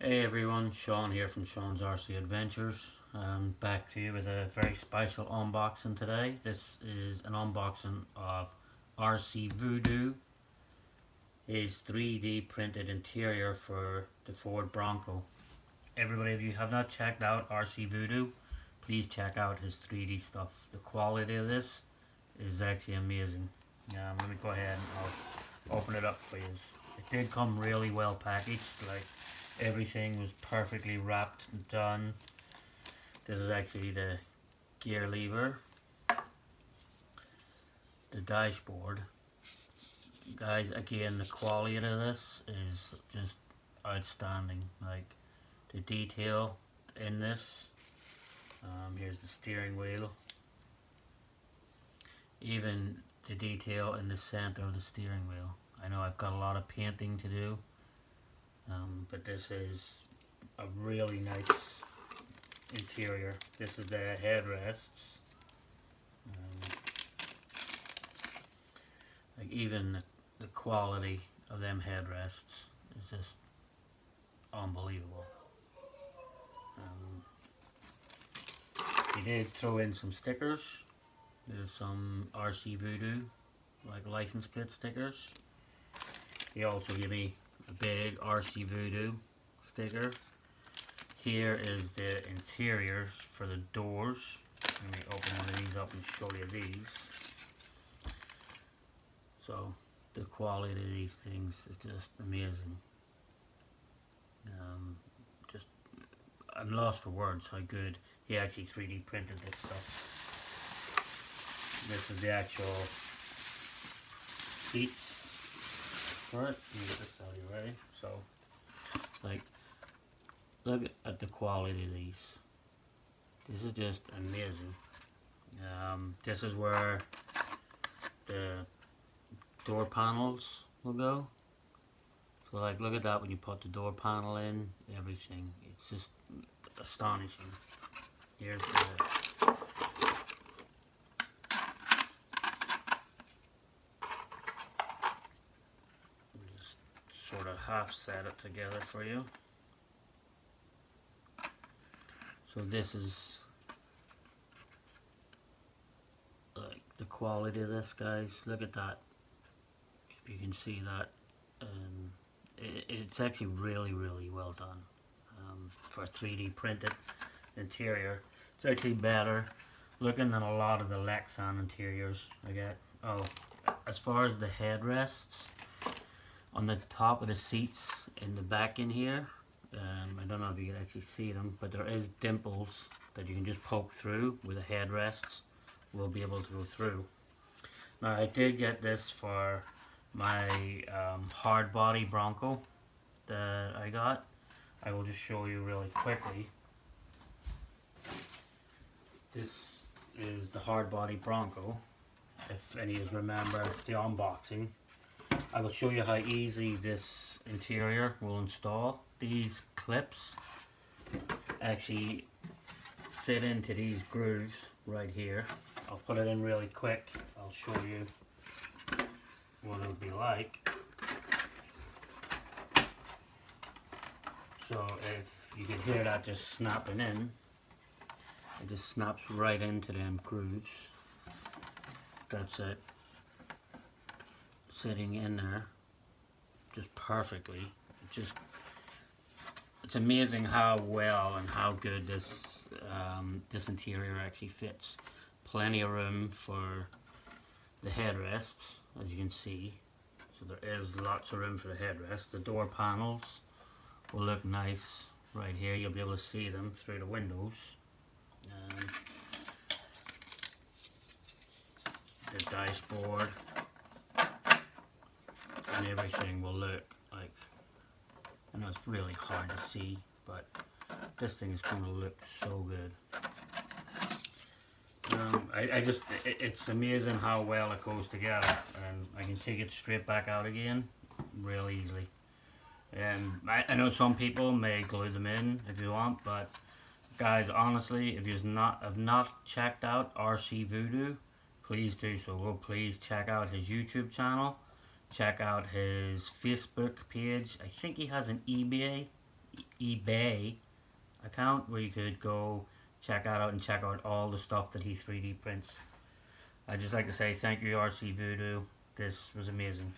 Hey everyone, Sean here from Sean's RC Adventures. Back to you with a very special unboxing today. This is an unboxing of RC Voodoo, his 3D printed interior for the Ford Bronco. Everybody, if you have not checked out RC Voodoo, please check out his 3D stuff. The quality of this is actually amazing. Let me go ahead and I'll open it up for you. It did come really well packaged, like everything was perfectly wrapped and done. This is actually the gear lever, the dashboard. Guys, again, the quality of this is just outstanding. Like the detail in this. Here's the steering wheel. Even the detail in the center of the steering wheel. I know I've got a lot of painting to do, but this is a really nice interior. This is the headrests. Like even the quality of them headrests is just unbelievable. He did throw in some stickers. There's some RC Voodoo, like license plate stickers. He also gave me a big RC Voodoo sticker. Here is the interiors for the doors. Let me open one of these up and show you these. So the quality of these things is just amazing. I'm lost for words how good he actually 3D printed this stuff. This is the actual seats for it. Let me get this out of you ready. So, like, look at the quality of these. This is just amazing. This is where the door panels will go. So like, look at that when you put the door panel in, everything. It's just astonishing. Here's the just sort of half set it together for you. So this is like the quality of this, guys. Look at that. If you can see that. It's actually really well done for a 3D printed interior. It's actually better looking than a lot of the Lexan interiors I get. Oh, as far as the headrests, on the top of the seats in the back in here, I don't know if you can actually see them, but there is dimples that you can just poke through where the headrests will be able to go through. Now I did get this for my hard body Bronco that I got. I will just show you really quickly. This is the hard body Bronco. If any of you remember the unboxing, I will show you how easy this interior will install. These clips actually sit into these grooves right here. I'll put it in really quick. I'll show you what it would be like. So if you can hear that just snapping in, it just snaps right into them grooves. That's it, sitting in there just perfectly. It's amazing how well and how good this this interior actually fits. Plenty of room for the headrests, as you can see. So there is lots of room for the headrests. The door panels will look nice right here. You'll be able to see them through the windows. The dashboard and everything will look like, I know it's really hard to see, but this thing is going to look so good. It's amazing how well it goes together, and I can take it straight back out again real easily. I know some people may glue them in if you want, but guys, honestly, if you have not checked out RC Voodoo, please do so. Well, please check out his YouTube channel, check out his Facebook page. I think he has an eBay eBay account where you could go check that out and check out all the stuff that he 3D prints. I'd just like to say thank you, RC Voodoo. This was amazing.